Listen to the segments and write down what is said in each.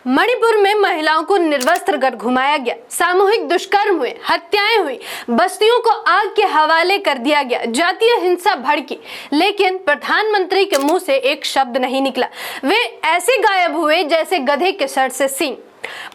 मणिपुर में महिलाओं को निर्वस्त्र कर घुमाया गया, सामूहिक दुष्कर्म हुए, हत्याएं हुई, बस्तियों को आग के हवाले कर दिया गया, जातीय हिंसा भड़की, लेकिन प्रधानमंत्री के मुंह से एक शब्द नहीं निकला। वे ऐसे गायब हुए जैसे गधे के सर से सींग।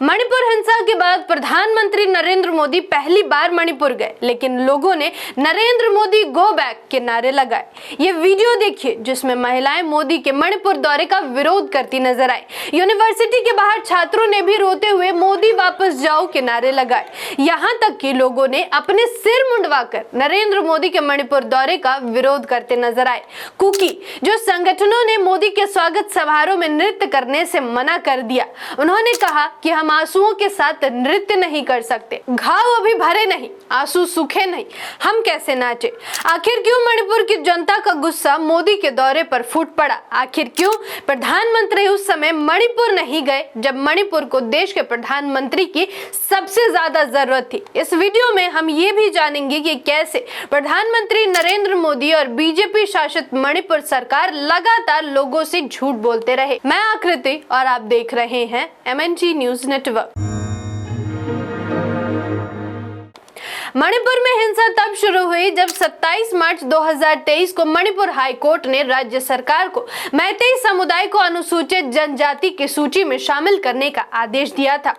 मणिपुर हिंसा के बाद प्रधानमंत्री नरेंद्र मोदी पहली बार मणिपुर गए, लेकिन लोगों ने नरेंद्र मोदी गो बैक के नारे लगाए। ये वीडियो देखिए जिसमें महिलाएं मोदी के मणिपुर दौरे का विरोध करती नजर आई। यूनिवर्सिटी के बाहर छात्रों ने भी रोते हुए मोदी वापस जाओ के नारे लगाए। यहाँ तक कि लोगों ने अपने सिर मुंडवाकर नरेंद्र मोदी के मणिपुर दौरे का विरोध करते नजर आए। कुकी जो संगठनों ने मोदी के स्वागत समारोह में नृत्य करने से मना कर दिया, उन्होंने कहा कि हम आंसुओं के साथ नृत्य नहीं कर सकते, घाव अभी भरे नहीं, आंसू सूखे नहीं, हम कैसे नाचे। आखिर क्यों मणिपुर की जनता का गुस्सा मोदी के दौरे पर फूट पड़ा? आखिर क्यों प्रधानमंत्री उस समय मणिपुर नहीं गए जब मणिपुर को देश के प्रधानमंत्री की सबसे ज्यादा जरूरत थी? इस वीडियो में हम ये भी जानेंगे कि कैसे प्रधानमंत्री नरेंद्र मोदी और बीजेपी शासित मणिपुर सरकार लगातार लोगों से झूठ बोलते रहे। मैं आकृति और आप देख रहे हैं MNG न्यूज नेटवर्क। मणिपुर में हिंसा तब शुरू हुई जब 27 मार्च 2023 को मणिपुर हाई कोर्ट ने राज्य सरकार को मैतेई समुदाय को अनुसूचित जनजाति की सूची में शामिल करने का आदेश दिया था।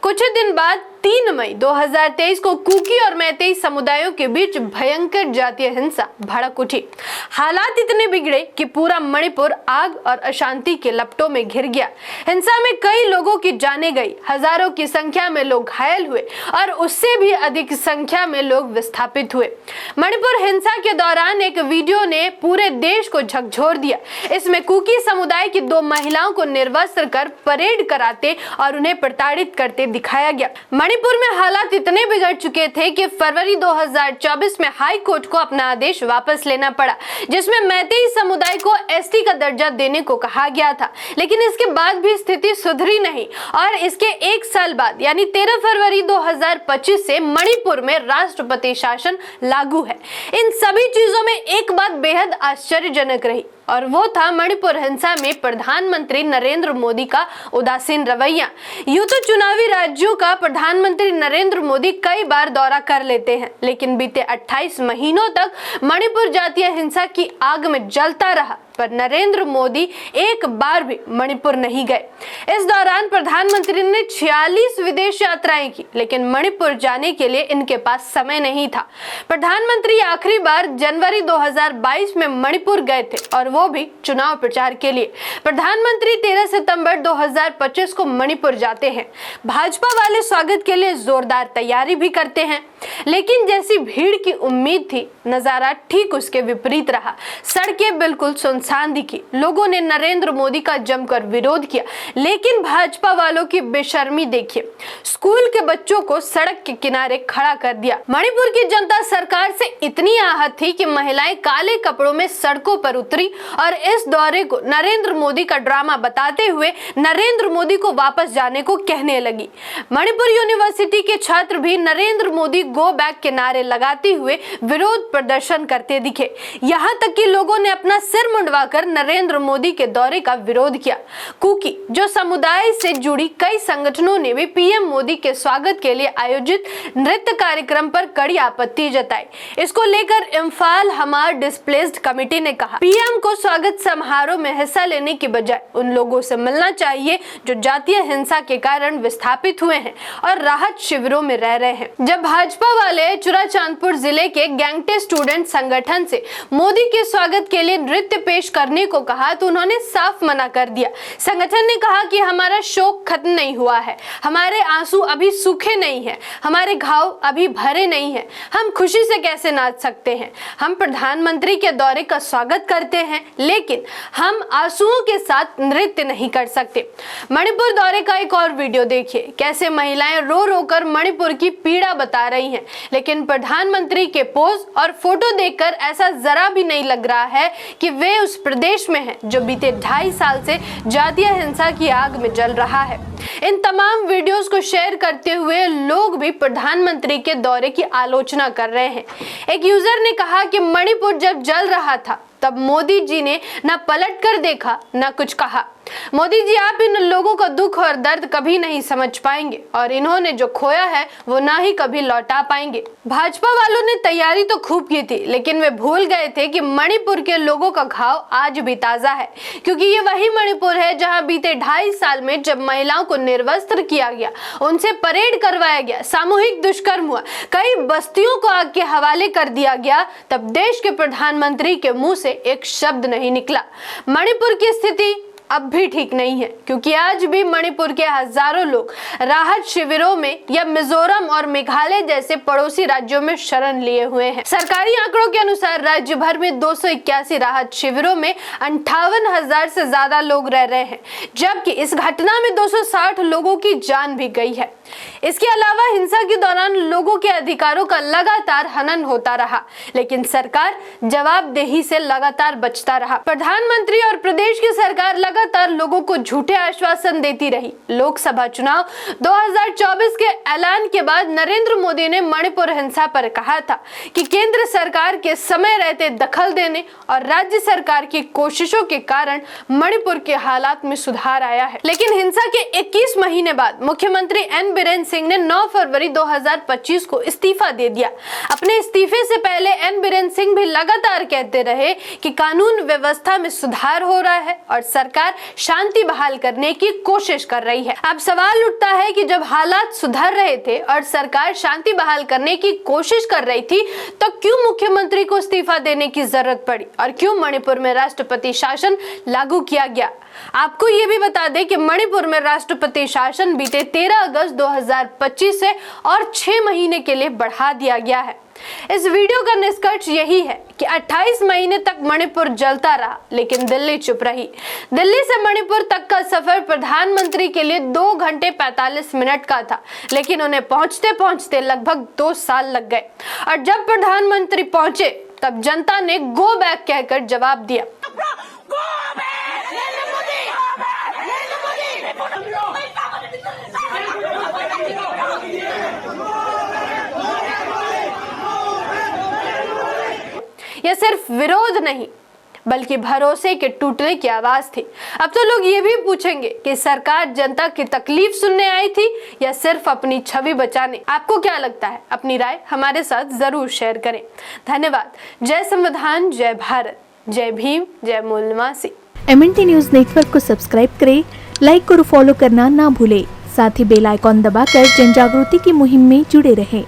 कुछ दिन बाद 3 मई 2023 को कुकी और मैतेई समुदायों के बीच भयंकर जातीय हिंसा भड़क उठी। हालात इतने बिगड़े कि पूरा मणिपुर आग और अशांति के लपटों में घिर गया। हिंसा में कई लोगों की जानें गई, हजारों की संख्या में लोग घायल हुए और उससे भी अधिक संख्या में लोग विस्थापित हुए। मणिपुर हिंसा के दौरान एक वीडियो ने पूरे देश को झकझोर दिया। इसमें कुकी समुदाय की 2 महिलाओं को निर्वस्त्र कर परेड कराते और उन्हें प्रताड़ित करते दिखाया गया। मणिपुर में हालात इतने बिगड़ चुके थे कि फरवरी 2024 में हाई कोर्ट को अपना आदेश वापस लेना पड़ा, जिसमें मैतेई समुदाय को ST का दर्जा देने को कहा गया था। लेकिन इसके बाद भी स्थिति सुधरी नहीं और इसके 1 साल बाद यानी 13 फरवरी 2025 से मणिपुर में राष्ट्रपति शासन लागू है। इन सभी चीजों में एक बात बेहद आश्चर्यजनक रही और वो था मणिपुर हिंसा में प्रधानमंत्री नरेंद्र मोदी का उदासीन रवैया। यूं तो चुनावी राज्यों का प्रधानमंत्री नरेंद्र मोदी कई बार दौरा कर लेते हैं, लेकिन बीते 28 महीनों तक मणिपुर जातीय हिंसा की आग में जलता रहा, पर नरेंद्र मोदी एक बार भी मणिपुर नहीं गए। इस दौरान प्रधानमंत्री ने 46 विदेश यात्राएं की, लेकिन मणिपुर जाने के लिए इनके पास समय नहीं था। प्रधानमंत्री आखिरी बार जनवरी 2022 में मणिपुर गए थे और वो भी चुनाव प्रचार के लिए। प्रधानमंत्री 13 सितंबर 2025 को मणिपुर जाते हैं। भाजपा वाले स्वागत के लिए जोरदार तैयारी भी करते हैं, लेकिन जैसी भीड़ की उम्मीद थी, नजारा ठीक उसके विपरीत रहा। सड़कें बिल्कुल सुनसान दिखी, लोगों ने नरेंद्र मोदी का जमकर विरोध किया, लेकिन भाजपा वालों की बेशर्मी देखिए, स्कूल के बच्चों को सड़क के किनारे खड़ा कर दिया। मणिपुर की जनता सरकार से इतनी आहत थी कि महिलाएं काले कपड़ों में सड़कों पर उतरी और इस दौरे को नरेंद्र मोदी का ड्रामा बताते हुए नरेंद्र मोदी को वापस जाने को कहने लगी। मणिपुर यूनिवर्सिटी के छात्र भी नरेंद्र मोदी गो बैक के नारे लगाते हुए विरोध प्रदर्शन करते दिखे। यहाँ तक कि लोगों ने अपना सिर मुंडवाकर नरेंद्र मोदी के दौरे का विरोध किया। कुकी जो समुदाय से जुड़ी कई संगठनों ने भी PM मोदी के स्वागत के लिए आयोजित नृत्य कार्यक्रम पर कड़ी आपत्ति जताई। इसको लेकर इम्फाल हमार डिस्प्लेस्ड कमेटी ने कहा, PM को स्वागत समारोह में हिस्सा लेने की बजाय उन लोगों से मिलना चाहिए जो जातीय हिंसा के कारण विस्थापित हुए हैं और राहत शिविरों में रह रहे हैं। जब भाजपा वाले चुराचांदपुर जिले के गैंगटे स्टूडेंट संगठन से मोदी के स्वागत के लिए नृत्य पेश करने को कहा तो उन्होंने साफ मना कर दिया। संगठन ने कहा कि हमारा शोक खत्म नहीं हुआ है, हमारे आंसू अभी सूखे नहीं हैं, हमारे घाव अभी भरे नहीं हैं, हम खुशी से कैसे नाच सकते हैं। हम प्रधानमंत्री के दौरे का स्वागत करते हैं, लेकिन हम आंसुओं के साथ नृत्य नहीं कर सकते। मणिपुर दौरे का एक और वीडियो देखिए, कैसे महिलाएं रो रो कर मणिपुर की पीड़ा बता रही हैं, लेकिन प्रधानमंत्री के पोज और फोटो देखकर ऐसा जरा भी नहीं लग रहा है कि वे उस प्रदेश में हैं जो बीते 2.5 साल से जातीय हिंसा की आग में जल रहा है। इन तमाम वीडियोस को शेयर करते हुए लोग भी प्रधानमंत्री के दौरे की आलोचना कर रहे हैं। एक यूजर ने कहा कि मणिपुर जब जल रहा था तब मोदी जी ने न पलट कर देखा न कुछ कहा। मोदी जी, आप इन लोगों का दुख और दर्द कभी नहीं समझ पाएंगे और इन्होंने जो खोया है वो ना ही कभी लौटा पाएंगे। भाजपा वालों ने तैयारी तो खूब की थी, लेकिन वे भूल गए थे कि मणिपुर के लोगों का घाव आज भी ताजा है, क्योंकि ये वही मणिपुर है जहां बीते 2.5 साल में जब महिलाओं को निर्वस्त्र किया गया, उनसे परेड करवाया गया, सामूहिक दुष्कर्म हुआ, कई बस्तियों को आग के हवाले कर दिया गया, तब देश के प्रधानमंत्री के मुंह से एक शब्द नहीं निकला। मणिपुर की स्थिति अब भी ठीक नहीं है, क्योंकि आज भी मणिपुर के हजारों लोग राहत शिविरों में या मिजोरम और मेघालय जैसे पड़ोसी राज्यों में शरण लिए हुए हैं। सरकारी आंकड़ों के अनुसार राज्य भर में 281 राहत शिविरों में 58,000 से ज्यादा लोग रह रहे हैं, जबकि इस घटना में 260 लोगों की जान भी गई है। इसके अलावा हिंसा के दौरान लोगों के अधिकारों का लगातार हनन होता रहा, लेकिन सरकार जवाबदेही से लगातार बचता रहा। प्रधानमंत्री और प्रदेश की सरकार लगातार लोगों को झूठे आश्वासन देती रही। लोकसभा चुनाव 2024 के ऐलान के बाद नरेंद्र मोदी ने मणिपुर हिंसा पर कहा था कि केंद्र सरकार के समय रहते दखल देने और राज्य सरकार की कोशिशों के कारण मणिपुर के हालात में सुधार आया है। लेकिन हिंसा के 21 महीने बाद मुख्यमंत्री एन बीरेन सिंह ने 9 फरवरी 2025 को इस्तीफा दे दिया। अपने इस्तीफे से पहले एन बीरेन सिंह भी लगातार कहते रहे कि कानून व्यवस्था में सुधार हो रहा है और सरकार शांति बहाल करने की कोशिश कर रही है। अब सवाल उठता है कि जब हालात सुधर रहे थे और सरकार शांति बहाल करने की कोशिश कर रही थी, तो क्यों मुख्यमंत्री को इस्तीफा देने की जरूरत पड़ी और क्यों मणिपुर में राष्ट्रपति शासन लागू किया गया? आपको ये भी बता दें कि मणिपुर में राष्ट्रपति शासन बीते 13 अगस्त 2025 से और 6 महीने के लिए बढ़ा दिया गया है। इस वीडियो का निष्कर्ष यही है कि 28 महीने तक मणिपुर जलता रहा, लेकिन दिल्ली चुप रही। दिल्ली से मणिपुर तक का सफर प्रधानमंत्री के लिए 2 घंटे 45 मिनट का था, लेकिन उन्हें पहुंचते पहुंचते लगभग 2 साल लग गए। और जब प्रधानमंत्री पहुंचे तब जनता ने गो बैक कहकर जवाब दिया। यह सिर्फ विरोध नहीं बल्कि भरोसे के टूटने की आवाज थी। अब तो लोग ये भी पूछेंगे कि सरकार जनता की तकलीफ सुनने आई थी या सिर्फ अपनी छवि बचाने। आपको क्या लगता है? अपनी राय हमारे साथ जरूर शेयर करें। धन्यवाद। जय संविधान, जय भारत, जय भीम, जय मूल निवासी। MNT न्यूज नेटवर्क को सब्सक्राइब करें, लाइक और फॉलो करना ना भूलें। साथ ही बेल आइकॉन दबाकर जन जागृति की मुहिम में जुड़े रहें।